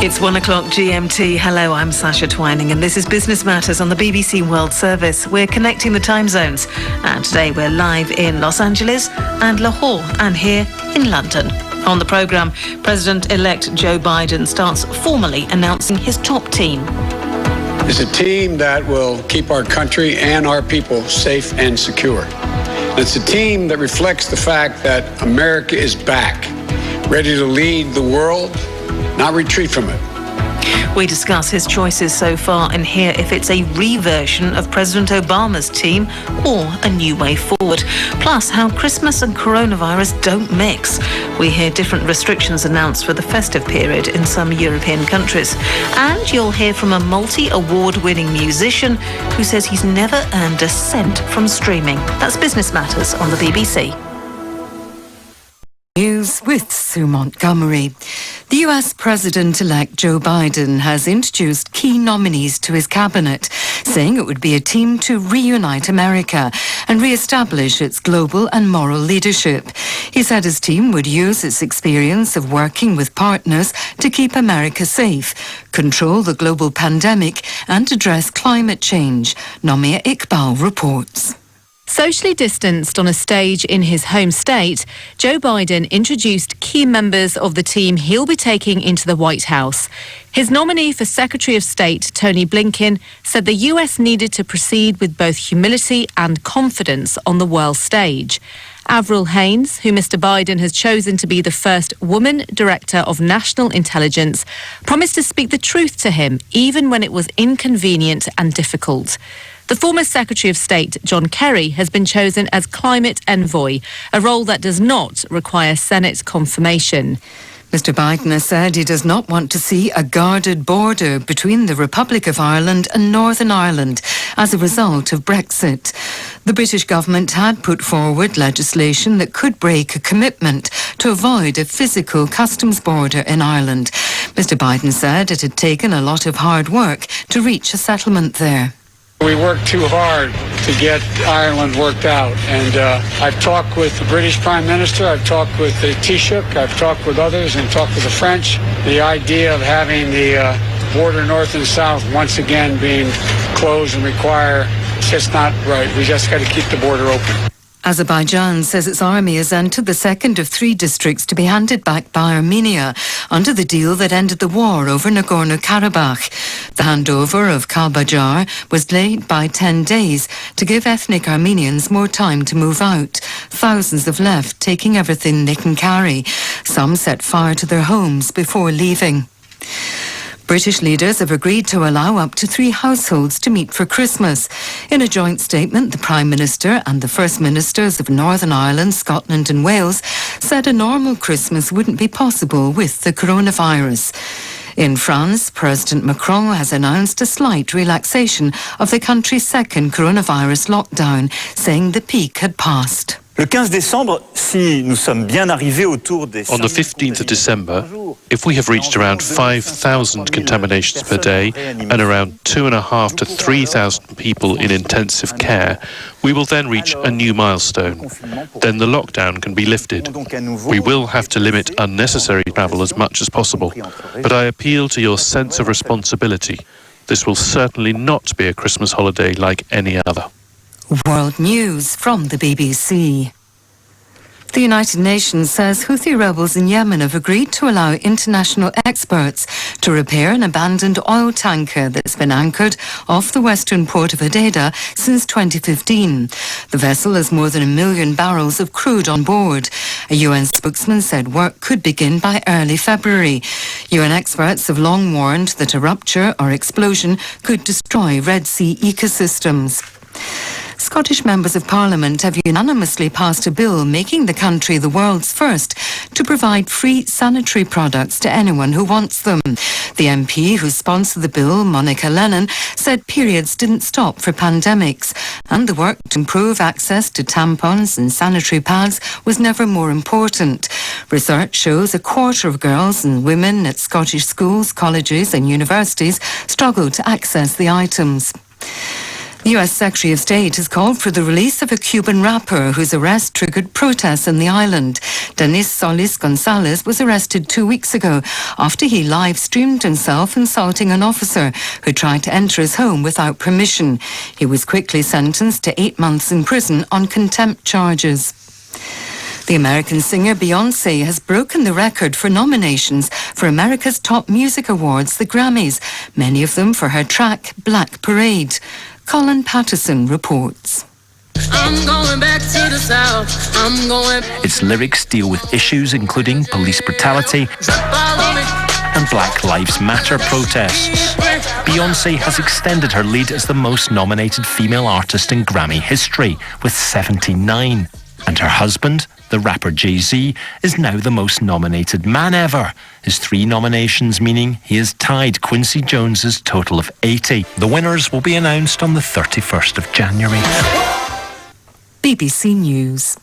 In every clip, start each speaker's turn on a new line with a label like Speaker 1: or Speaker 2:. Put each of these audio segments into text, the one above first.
Speaker 1: It's 1 o'clock GMT. Hello, I'm Sasha Twining and this is Business Matters on the BBC World Service. We're connecting the time zones and today we're live in Los Angeles and Lahore and here in London. On the programme, President-elect Joe Biden starts formally announcing his top team.
Speaker 2: It's a team that will keep our country and our people safe and secure. It's a team that reflects the fact that America is back, ready to lead the world, not retreat from it.
Speaker 1: We discuss his choices so far and hear if it's a reversion of President Obama's team or a new way forward. Plus, how Christmas and coronavirus don't mix. We hear different restrictions announced for the festive period in some European countries. And you'll hear from a multi-award-winning musician who says he's never earned a cent from streaming. That's Business Matters on the BBC.
Speaker 3: News with Sue Montgomery. The US President-elect Joe Biden has introduced key nominees to his cabinet, saying it would be a team to reunite America and re-establish its global and moral leadership. He said his team would use its experience of working with partners to keep America safe, control the global pandemic and address climate change. Nomia Iqbal reports.
Speaker 4: Socially distanced on a stage in his home state, Joe Biden introduced key members of the team he'll be taking into the White House. His nominee for Secretary of State, Tony Blinken, said the US needed to proceed with both humility and confidence on the world stage. Avril Haines, who Mr. Biden has chosen to be the first woman director of national intelligence, promised to speak the truth to him, even when it was inconvenient and difficult. The former Secretary of State, John Kerry, has been chosen as climate envoy, a role that does not require Senate confirmation.
Speaker 3: Mr. Biden has said he does not want to see a guarded border between the Republic of Ireland and Northern Ireland as a result of Brexit. The British government had put forward legislation that could break a commitment to avoid a physical customs border in Ireland. Mr. Biden said it had taken a lot of hard work to reach a settlement there.
Speaker 2: We worked too hard to get Ireland worked out, and I've talked with the British Prime Minister, I've talked with the Taoiseach, I've talked with others and talked with the French. The idea of having the border north and south once again being closed and require, it's just not right. We just got to keep the border open.
Speaker 3: Azerbaijan says its army has entered the second of 3 districts to be handed back by Armenia under the deal that ended the war over Nagorno-Karabakh. The handover of Kalbajar was delayed by 10 days to give ethnic Armenians more time to move out. Thousands have left, taking everything they can carry. Some set fire to their homes before leaving. British leaders have agreed to allow up to 3 households to meet for Christmas. In a joint statement, the Prime Minister and the First Ministers of Northern Ireland, Scotland and Wales said a normal Christmas wouldn't be possible with the coronavirus. In France, President Macron has announced a slight relaxation of the country's second coronavirus lockdown, saying the peak had passed.
Speaker 5: On the 15th of December, if we have reached around 5,000 contaminations per day and around 2,500 to 3,000 people in intensive care, we will then reach a new milestone. Then the lockdown can be lifted. We will have to limit unnecessary travel as much as possible, but I appeal to your sense of responsibility. This will certainly not be a Christmas holiday like any other.
Speaker 3: World News from the BBC. The United Nations says Houthi rebels in Yemen have agreed to allow international experts to repair an abandoned oil tanker that's been anchored off the western port of Hodeidah since 2015. The vessel has more than 1 million barrels of crude on board. A UN spokesman said work could begin by early February. UN experts have long warned that a rupture or explosion could destroy Red Sea ecosystems. Scottish members of Parliament have unanimously passed a bill making the country the world's first to provide free sanitary products to anyone who wants them. The MP who sponsored the bill, Monica Lennon, said periods didn't stop for pandemics and the work to improve access to tampons and sanitary pads was never more important. Research shows a quarter of girls and women at Scottish schools, colleges and universities struggle to access the items. The U.S. Secretary of State has called for the release of a Cuban rapper whose arrest triggered protests in the island. Denis Solis Gonzalez was arrested 2 weeks ago after he live-streamed himself insulting an officer who tried to enter his home without permission. He was quickly sentenced to 8 months in prison on contempt charges. The American singer Beyoncé has broken the record for nominations for America's top music awards, the Grammys, many of them for her track Black Parade. Colin Patterson reports.
Speaker 6: I'm going back to the South. I'm going.
Speaker 7: Its lyrics deal with issues including police brutality and Black Lives Matter protests. Beyoncé has extended her lead as the most nominated female artist in Grammy history, with 79. And her husband, the rapper Jay-Z, is now the most nominated man ever. His 3 nominations meaning he has tied Quincy Jones's total of 80. The winners will be announced on the 31st of January.
Speaker 3: BBC News.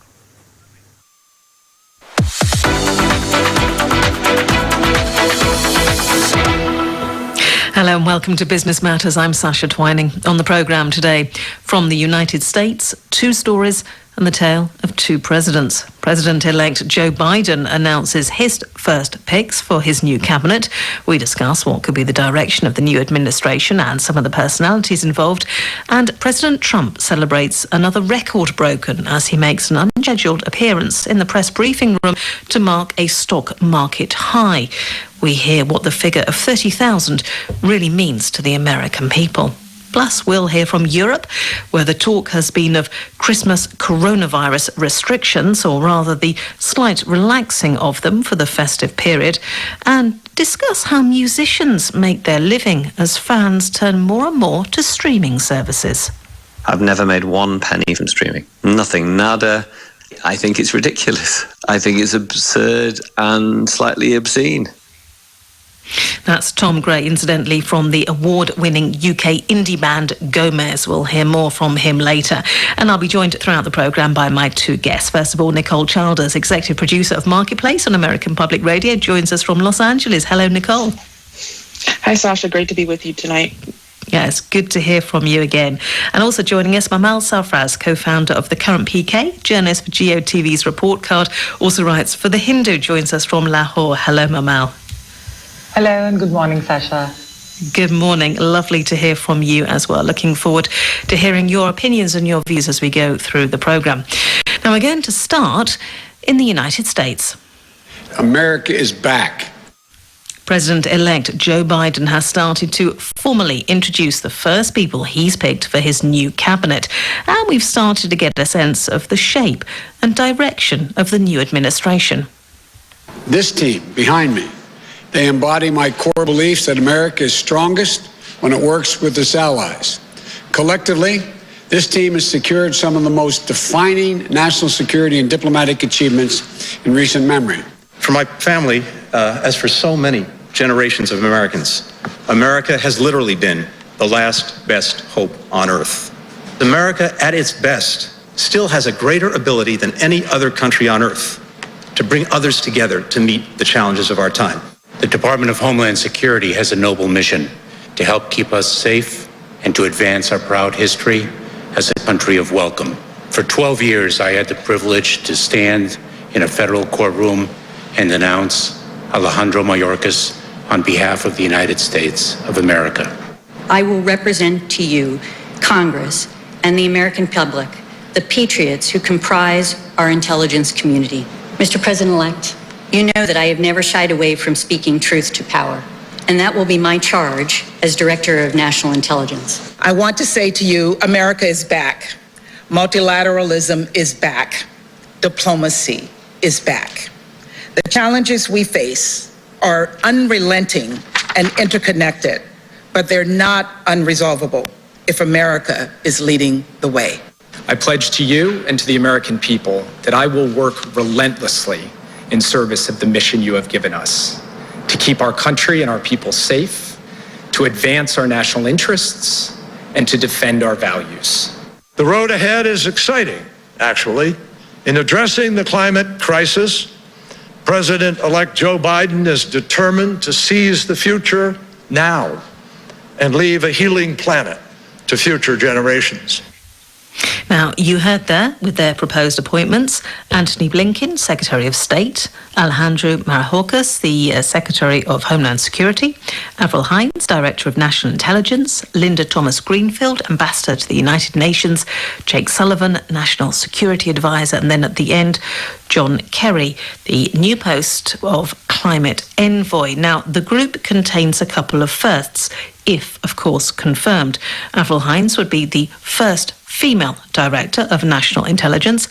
Speaker 1: Hello and welcome to Business Matters. I'm Sasha Twining. On the programme today, from the United States, 2 stories and the tale of 2 presidents. President-elect Joe Biden announces his first picks for his new cabinet. We discuss what could be the direction of the new administration and some of the personalities involved. And President Trump celebrates another record broken as he makes an unscheduled appearance in the press briefing room to mark a stock market high. We hear what the figure of 30,000 really means to the American people. Plus, we'll hear from Europe, where the talk has been of Christmas coronavirus restrictions, or rather the slight relaxing of them for the festive period, and discuss how musicians make their living as fans turn more and more to streaming services.
Speaker 8: I've never made 1 penny from streaming. Nothing, nada. I think it's ridiculous. I think it's absurd and slightly obscene.
Speaker 1: That's Tom Gray, incidentally, from the award-winning UK indie band Gomez. We'll hear more from him later. And I'll be joined throughout the programme by my 2 guests. First of all, Nicole Childers, executive producer of Marketplace on American Public Radio, joins us from Los Angeles. Hello, Nicole.
Speaker 9: Hi, Sasha. Great to be with you tonight.
Speaker 1: Yes, good to hear from you again. And also joining us, Mamal Sarfraz, co-founder of The Current PK, journalist for GeoTV's Report Card, also writes for The Hindu, joins us from Lahore. Hello, Mamal.
Speaker 10: Hello and good morning, Sasha.
Speaker 1: Good morning. Lovely to hear from you as well. Looking forward to hearing your opinions and your views as we go through the programme. Now, we're going to start in the United States.
Speaker 2: America is back.
Speaker 1: President-elect Joe Biden has started to formally introduce the first people he's picked for his new cabinet. And we've started to get a sense of the shape and direction of the new administration.
Speaker 2: This team behind me, they embody my core beliefs that America is strongest when it works with its allies. Collectively, this team has secured some of the most defining national security and diplomatic achievements in recent memory.
Speaker 11: For my family, as for so many generations of Americans, America has literally been the last best hope on earth. America, at its best, still has a greater ability than any other country on earth to bring others together to meet the challenges of our time.
Speaker 12: The Department of Homeland Security has a noble mission to help keep us safe and to advance our proud history as a country of welcome. For 12 years, I had the privilege to stand in a federal courtroom and announce Alejandro Mayorkas on behalf of the United States of America.
Speaker 13: I will represent to you, Congress, and the American public, the patriots who comprise our intelligence community. Mr. President-elect, you know that I have never shied away from speaking truth to power, and that will be my charge as Director of National Intelligence.
Speaker 14: I want to say to you, America is back. Multilateralism is back. Diplomacy is back. The challenges we face are unrelenting and interconnected, but they're not unresolvable if America is leading the way.
Speaker 15: I pledge to you and to the American people that I will work relentlessly in service of the mission you have given us, to keep our country and our people safe, to advance our national interests, and to defend our values.
Speaker 16: The road ahead is exciting, actually. In addressing the climate crisis, President-elect Joe Biden is determined to seize the future now and leave a healing planet to future generations.
Speaker 1: Now, you heard there with their proposed appointments, Antony Blinken, Secretary of State, Alejandro Mayorkas, the Secretary of Homeland Security, Avril Haines, Director of National Intelligence, Linda Thomas-Greenfield, Ambassador to the United Nations, Jake Sullivan, National Security Advisor, and then at the end, John Kerry, the new post of Climate Envoy. Now, the group contains a couple of firsts, if, of course, confirmed. Avril Haines would be the first female Director of National Intelligence,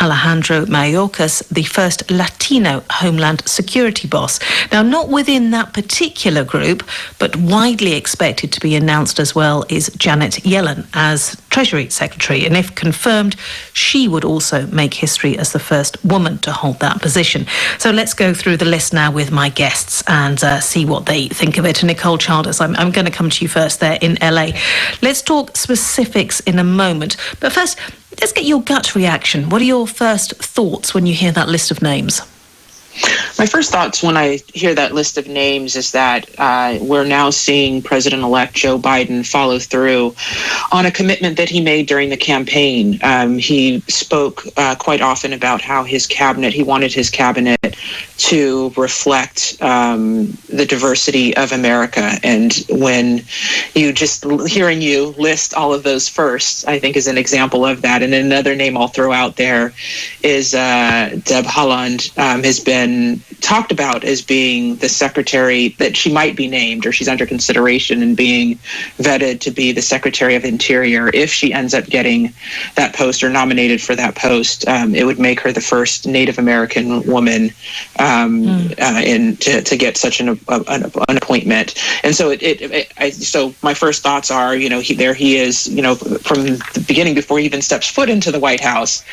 Speaker 1: Alejandro Mayorkas, the first Latino Homeland Security boss. Now, not within that particular group, but widely expected to be announced as well, is Janet Yellen as Treasury Secretary. And if confirmed, she would also make history as the first woman to hold that position. So let's go through the list now with my guests and see what they think of it. And Nicole Childers, I'm going to come to you first there in LA. Let's talk specifics in a moment. But first, let's get your gut reaction. What are your first thoughts when you hear that list of names?
Speaker 9: My first thoughts when I hear that list of names is that we're now seeing President-elect Joe Biden follow through on a commitment that he made during the campaign. He spoke quite often about how he wanted his cabinet to reflect the diversity of America. And when hearing you list all of those firsts, I think is an example of that. And another name I'll throw out there is Deb Haaland has been talked about as being the secretary that she might be named, or she's under consideration and being vetted to be the Secretary of Interior. If she ends up getting that post or nominated for that post, it would make her the first Native American woman to get such an appointment. And so so my first thoughts are, he is, from the beginning before he even steps foot into the White House,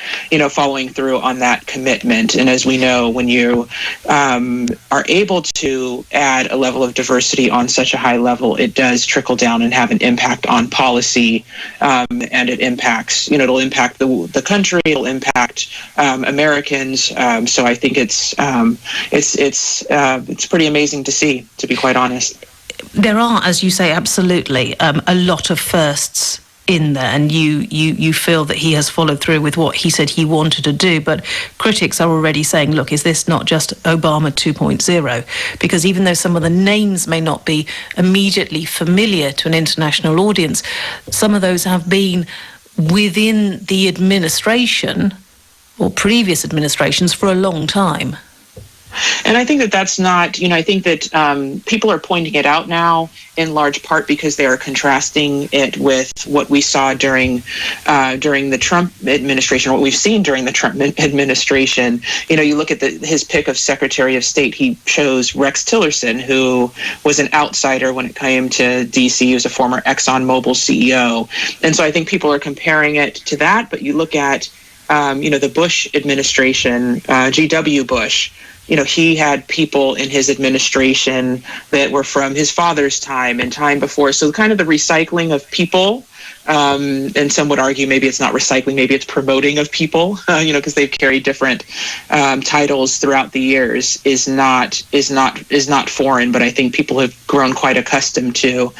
Speaker 9: following through on that commitment. And as we know, when you are able to add a level of diversity on such a high level, it does trickle down and have an impact on policy, and it impacts, it'll impact the country, it'll impact Americans. So I think it's pretty amazing to see, to be quite honest.
Speaker 1: There are, as you say, absolutely a lot of firsts in there, and you feel that he has followed through with what he said he wanted to do. But critics are already saying, look, is this not just Obama 2.0? Because even though some of the names may not be immediately familiar to an international audience, some of those have been within the administration or previous administrations for a long time.
Speaker 9: And I think that that's not, I think that people are pointing it out now in large part because they are contrasting it with what we saw during the Trump administration, or what we've seen during the Trump administration. You look at his pick of Secretary of State, he chose Rex Tillerson, who was an outsider when it came to D.C. He was a former ExxonMobil CEO. And so I think people are comparing it to that. But you look at, the Bush administration, G.W. Bush, he had people in his administration that were from his father's time and time before. So kind of the recycling of people, and some would argue maybe it's not recycling, maybe it's promoting of people, because they've carried different titles throughout the years, is not foreign. But I think people have grown quite accustomed to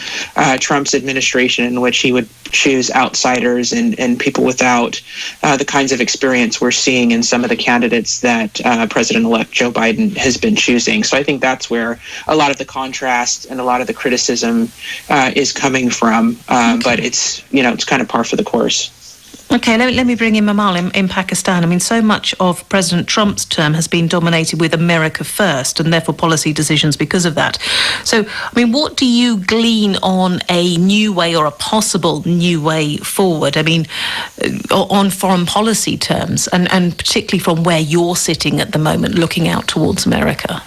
Speaker 9: Trump's administration, in which he would choose outsiders and people without the kinds of experience we're seeing in some of the candidates that President-elect Joe Biden has been choosing. So I think that's where a lot of the contrast and a lot of the criticism is coming from. But it's kind of par for the course.
Speaker 1: Okay, let me bring in Mamal in Pakistan. I mean, so much of President Trump's term has been dominated with America first, and therefore policy decisions because of that. So, I mean, what do you glean on a new way or a possible new way forward? I mean, on foreign policy terms, and particularly from where you're sitting at the moment, looking out towards America?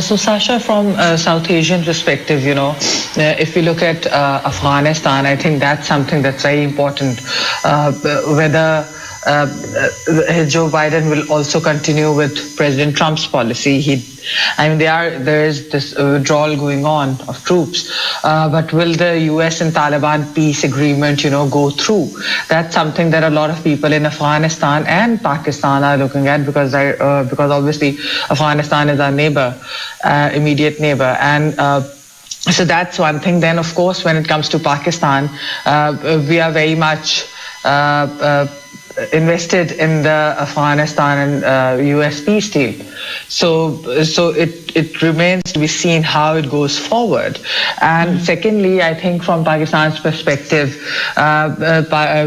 Speaker 10: So, Sasha, from a South Asian perspective, if we look at Afghanistan, I think that's something that's very important. Whether Joe Biden will also continue with President Trump's policy. There is this withdrawal going on of troops, but will the US and Taliban peace agreement, go through? That's something that a lot of people in Afghanistan and Pakistan are looking at, because obviously Afghanistan is our immediate neighbor, and So that's one thing. Then, of course, when it comes to Pakistan, we are very much invested in the Afghanistan and US peace deal. So it remains to be seen how it goes forward. And secondly, I think from Pakistan's perspective,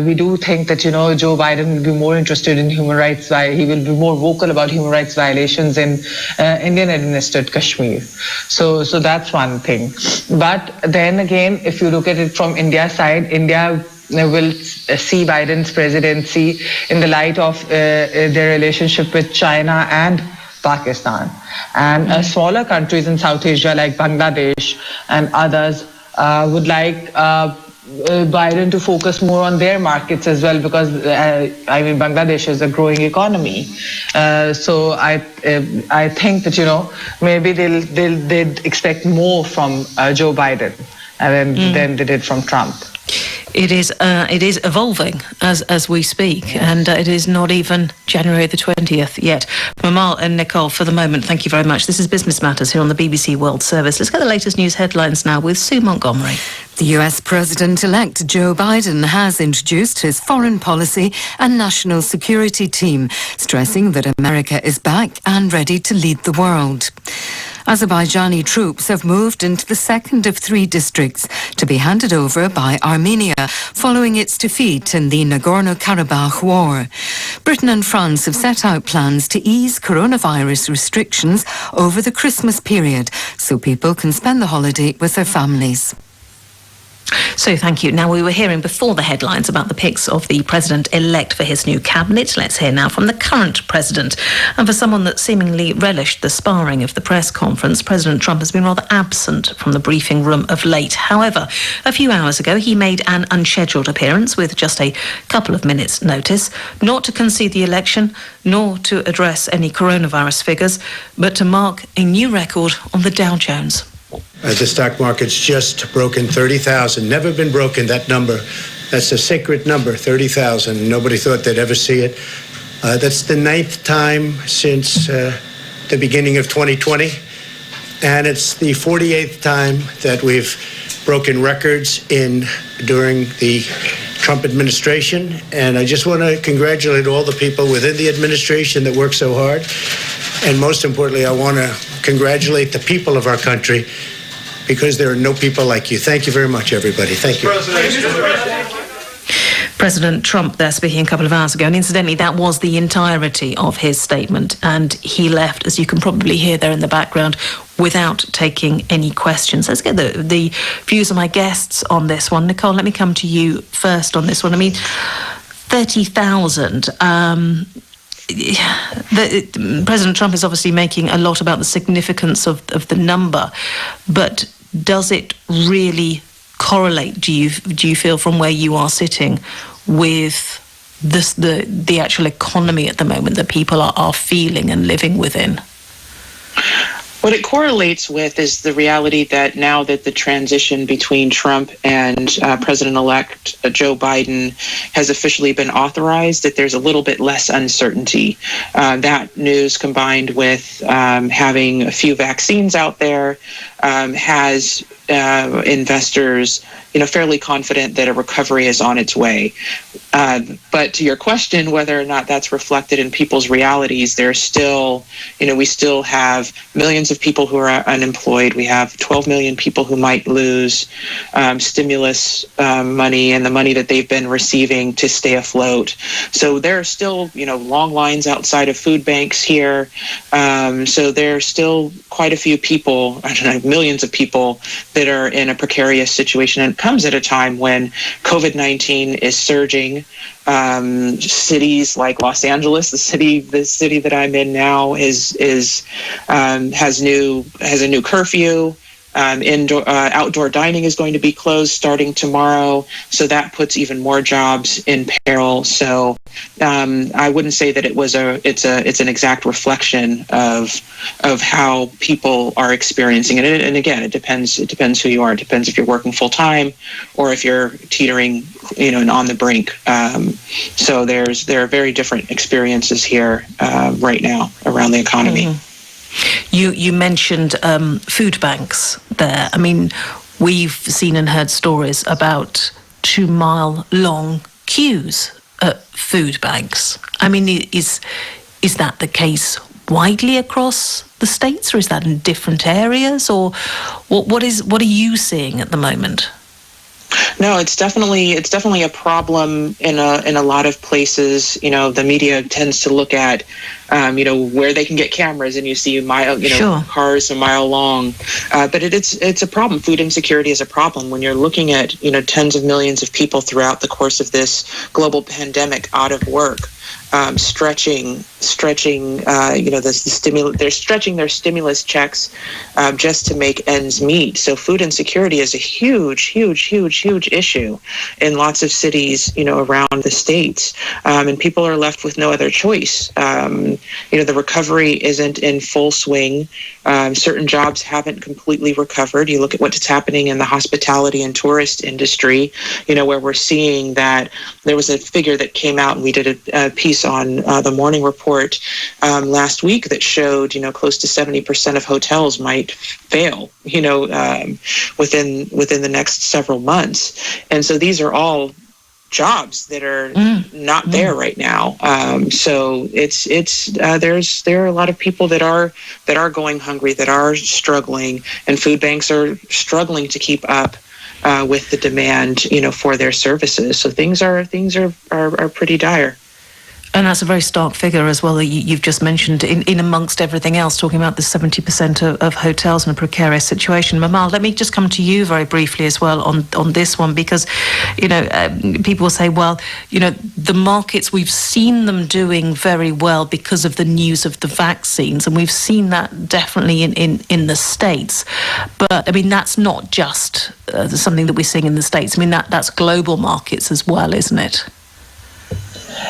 Speaker 10: we do think that, Joe Biden will be more interested in human rights. He will be more vocal about human rights violations in Indian-administered Kashmir. So that's one thing. But then again, if you look at it from India's side, India will see Biden's presidency in the light of their relationship with China and Pakistan. And smaller countries in South Asia like Bangladesh and others would like Biden to focus more on their markets as well, because Bangladesh is a growing economy. So I think that maybe they'd expect more from Joe Biden than they did from Trump.
Speaker 1: It is evolving as we speak, and it is not even January the 20th yet. Mamal and Nicole, for the moment, thank you very much. This is Business Matters here on the BBC World Service. Let's get the latest news headlines now with Sue Montgomery.
Speaker 3: The US President-elect Joe Biden has introduced his foreign policy and national security team, stressing that America is back and ready to lead the world. Azerbaijani troops have moved into the second of 3 districts to be handed over by Armenia following its defeat in the Nagorno-Karabakh war. Britain and France have set out plans to ease coronavirus restrictions over the Christmas period so people can spend the holiday with their families.
Speaker 1: So thank you. Now, we were hearing before the headlines about the picks of the president-elect for his new cabinet. Let's hear now from the current president. And for someone that seemingly relished the sparring of the press conference, President Trump has been rather absent from the briefing room of late. However, a few hours ago, he made an unscheduled appearance with just a couple of minutes' notice, not to concede the election, nor to address any coronavirus figures, but to mark a new record on the Dow Jones.
Speaker 17: The stock market's just broken 30,000. Never been broken, that number. That's a sacred number, 30,000. Nobody thought they'd ever see it. That's the 9th time since the beginning of 2020. And it's the 48th time that we've broken records during the Trump administration. And I just want to congratulate all the people within the administration that worked so hard. And most importantly, I want to congratulate the people of our country, because there are no people like you. Thank you very much, everybody. Thank you.
Speaker 1: President Trump there speaking a couple of hours ago, and incidentally that was the entirety of his statement, and he left, as you can probably hear there in the background, without taking any questions. Let's get the views of my guests on this one. Nicole, let me come to you first on this one. 30,000. President Trump is obviously making a lot about the significance of the number, but does it really correlate, do you feel, from where you are sitting with the actual economy at the moment that people are feeling and living within?
Speaker 9: What it correlates with is the reality that now that the transition between Trump and President-elect Joe Biden has officially been authorized, that there's a little bit less uncertainty. That news, combined with having a few vaccines out there, has investors, fairly confident that a recovery is on its way. But to your question, whether or not that's reflected in people's realities, there's still, we still have millions of people who are unemployed. We have 12 million people who might lose stimulus money and the money that they've been receiving to stay afloat. So there are still, long lines outside of food banks here. So there are still quite a few people, millions of people that are in a precarious situation. And it comes at a time when COVID-19 is surging. Cities like Los Angeles, the city that I'm in now, has a new curfew. Outdoor dining is going to be closed starting tomorrow, so that puts even more jobs in peril. So I wouldn't say that it's an exact reflection of how people are experiencing it. And again, it depends who you are. It depends if you're working full time or if you're teetering, and on the brink. So there are very different experiences here right now around the economy.
Speaker 1: Mm-hmm. You mentioned food banks there. I mean, we've seen and heard stories about 2-mile-long queues at food banks. I mean, is that the case widely across the states, or is that in different areas, or what are you seeing at the moment?
Speaker 9: No, it's definitely a problem in a lot of places. You know, the media tends to look at, where they can get cameras, and you see cars a mile long. But it's a problem. Food insecurity is a problem when you're looking at tens of millions of people throughout the course of this global pandemic out of work. Stretching they're stretching their stimulus checks just to make ends meet. So food insecurity is a huge issue in lots of cities, around the states, and people are left with no other choice. The recovery isn't in full swing. Certain jobs haven't completely recovered. You look at what's happening in the hospitality and tourist industry, where we're seeing that there was a figure that came out, and we did a piece on the Morning Report last week that showed, close to 70% of hotels might fail, within the next several months. And so these are all jobs that are not there right now. So there are a lot of people that are going hungry, that are struggling, and food banks are struggling to keep up with the demand, for their services. So things are pretty dire.
Speaker 1: And that's a very stark figure as well that you've just mentioned in amongst everything else, talking about the 70% of hotels in a precarious situation. Mamal, let me just come to you very briefly as well on this one, because, people will say, well, the markets, we've seen them doing very well because of the news of the vaccines, and we've seen that definitely in the States. But, I mean, that's not just something that we're seeing in the States. I mean, that's global markets as well, isn't it?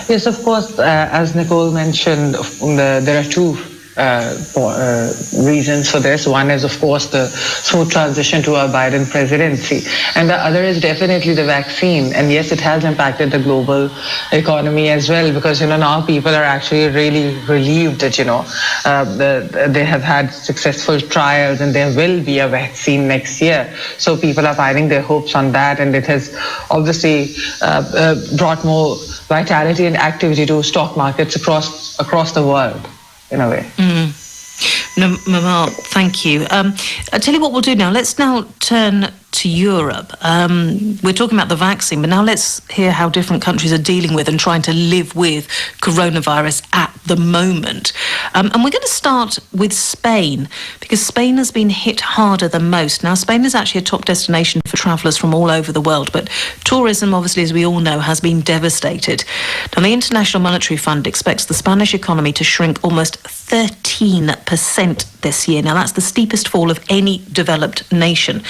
Speaker 10: Yes, of course. As Nicole mentioned, there are two reasons for this. One is, of course, the smooth transition to a Biden presidency. And the other is definitely the vaccine. And yes, it has impacted the global economy as well, because, now people are actually really relieved that, they have had successful trials and there will be a vaccine next year. So people are finding their hopes on that. And it has obviously brought more vitality and activity to stock markets across the world, in a way.
Speaker 1: No, Mamal, thank you. I'll tell you what we'll do now. Let's now turn to Europe. We're talking about the vaccine, but now let's hear how different countries are dealing with and trying to live with coronavirus at the moment. And we're going to start with Spain, because Spain has been hit harder than most. Now, Spain is actually a top destination for travellers from all over the world, but tourism, obviously, as we all know, has been devastated. Now, the International Monetary Fund expects the Spanish economy to shrink almost 13% this year. Now, that's the steepest fall of any developed nation.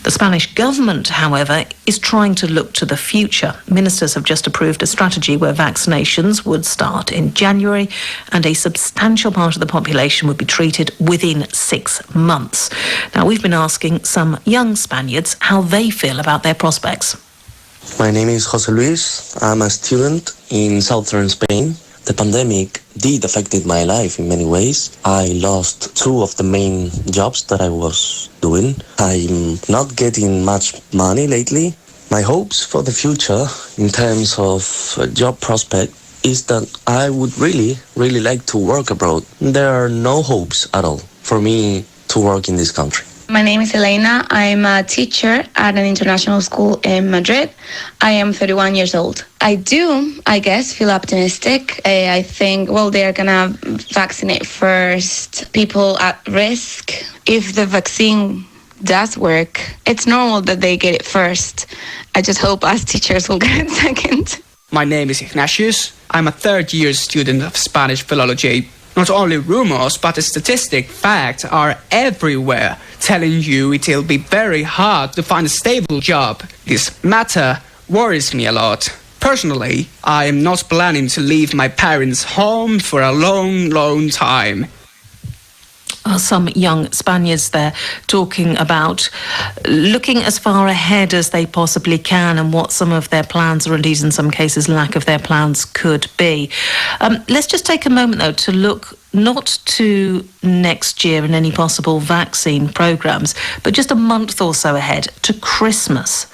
Speaker 1: The Spanish government, however, is trying to look to the future. Ministers have just approved a strategy where vaccinations would start in January and a substantial part of the population would be treated within 6 months. Now, we've been asking some young Spaniards how they feel about their prospects.
Speaker 18: My name is José Luis. I'm a student in southern Spain. The pandemic did affect my life in many ways. I lost 2 of the main jobs that I was doing. I'm not getting much money lately. My hopes for the future in terms of job prospect is that I would really like to work abroad. There are no hopes at all for me to work in this country.
Speaker 19: My name is Elena. I'm a teacher at an international school in Madrid. I am 31 years old. I do, I guess, feel optimistic. I think, they're going to vaccinate first people at risk. If the vaccine does work, it's normal that they get it first. I just hope us teachers will get it second.
Speaker 20: My name is Ignatius. I'm a third-year student of Spanish philology. Not only rumors, but the statistic facts are everywhere, telling you it'll be very hard to find a stable job. This matter worries me a lot. Personally, I am not planning to leave my parents' home for a long time.
Speaker 1: Some young Spaniards there talking about looking as far ahead as they possibly can and what some of their plans, or indeed in some cases lack of their plans, could be. Let's just take a moment though to look not to next year and any possible vaccine programmes, but just a month or so ahead to Christmas.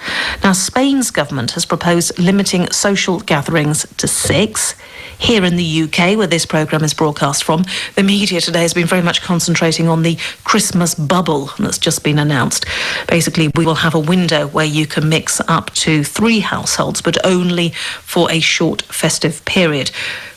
Speaker 1: Now, Spain's government has proposed limiting social gatherings to 6. Here in the UK, where this programme is broadcast from, the media today has been very much concentrating on the Christmas bubble that's just been announced. Basically, we will have a window where you can mix up to 3 households, but only for a short festive period.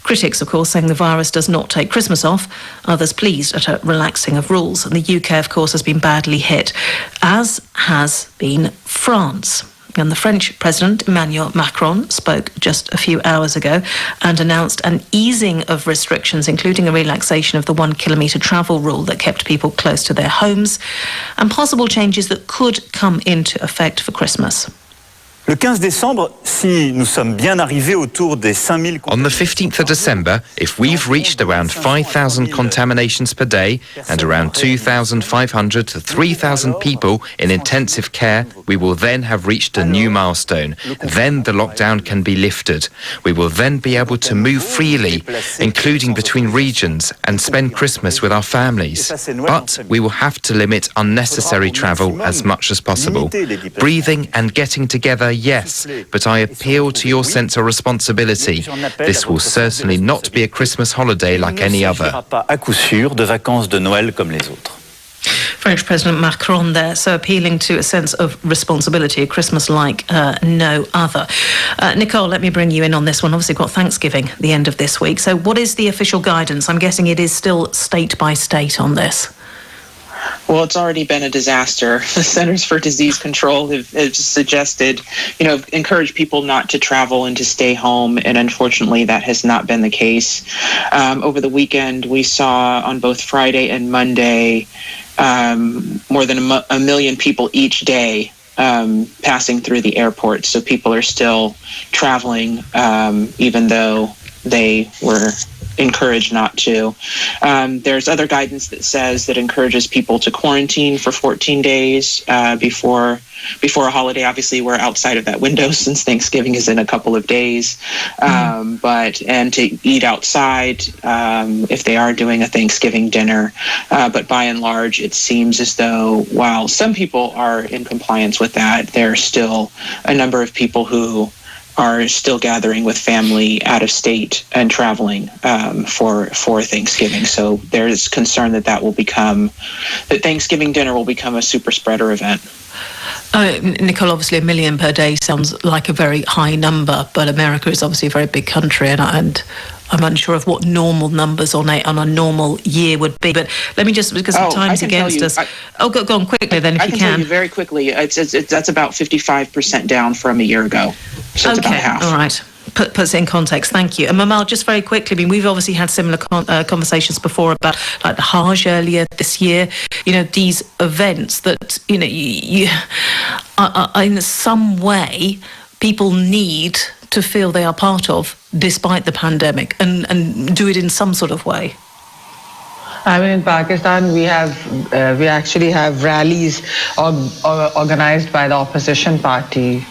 Speaker 1: Critics, of course, saying the virus does not take Christmas off. Others pleased at a relaxing of rules. And the UK, of course, has been badly hit, as has been France. And the French President, Emmanuel Macron, spoke just a few hours ago and announced an easing of restrictions, including a relaxation of the 1 kilometre travel rule that kept people close to their homes, and possible changes that could come into effect for Christmas.
Speaker 21: Le 15 décembre, si nous sommes bien arrivés autour des 5000...
Speaker 22: On the 15th of December, if we've reached around 5,000 contaminations per day and around 2,500 to 3,000 people in intensive care, we will then have reached a new milestone. Then the lockdown can be lifted. We will then be able to move freely, including between regions, and spend Christmas with our families. But we will have to limit unnecessary travel as much as possible. Breathing and getting together, yes, but I appeal to your sense of responsibility. This will certainly not be a Christmas holiday like any other.
Speaker 1: French President Macron there, so appealing to a sense of responsibility, a Christmas like no other. Nicole, let me bring you in on this one. Obviously, we've got Thanksgiving the end of this week. So what is the official guidance? I'm guessing it is still state by state on this.
Speaker 9: Well, it's already been a disaster. The Centers for Disease Control have suggested, encourage people not to travel and to stay home. And unfortunately, that has not been the case. Over the weekend, we saw on both Friday and Monday more than a million people each day passing through the airport. So people are still traveling, even though they were encouraged not to. There's other guidance that says that encourages people to quarantine for 14 days before a holiday. Obviously, we're outside of that window since Thanksgiving is in a couple of days. And to eat outside if they are doing a Thanksgiving dinner. But by and large, it seems as though while some people are in compliance with that, there are still a number of people who are still gathering with family out of state and traveling for Thanksgiving. So there's concern that Thanksgiving dinner will become a super spreader event.
Speaker 1: Nicole, obviously a million per day sounds like a very high number, but America is obviously a very big country, and I'm unsure of what normal numbers on a normal year would be. But let me just, because the time's against us. Go on quickly then, if you can.
Speaker 9: I can tell you very quickly, that's about 55% down from a year ago. So it's about half.
Speaker 1: All right. Puts it in context. Thank you. And Mamal, just very quickly, I mean, we've obviously had similar conversations before about like the Hajj earlier this year. These events that you in some way people need to feel they are part of, despite the pandemic, and do it in some sort of way.
Speaker 10: I mean, in Pakistan, we actually have rallies organized by the opposition parties.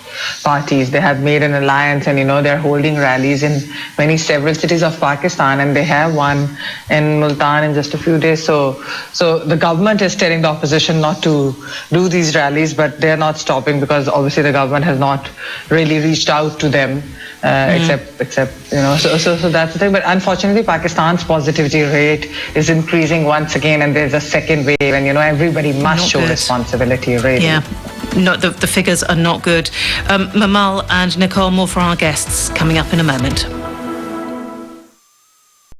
Speaker 10: They have made an alliance, and they're holding rallies in several cities of Pakistan, and they have one in Multan in just a few days. So the government is telling the opposition not to do these rallies, but they're not stopping because obviously the government has not really reached out to them, except So that's the thing. But unfortunately, Pakistan's positivity rate is increasing once again, and there's a second wave, and everybody must show responsibility. Really.
Speaker 1: Yeah. The figures are not good. Mamal and Nicole, more for our guests coming up in a moment.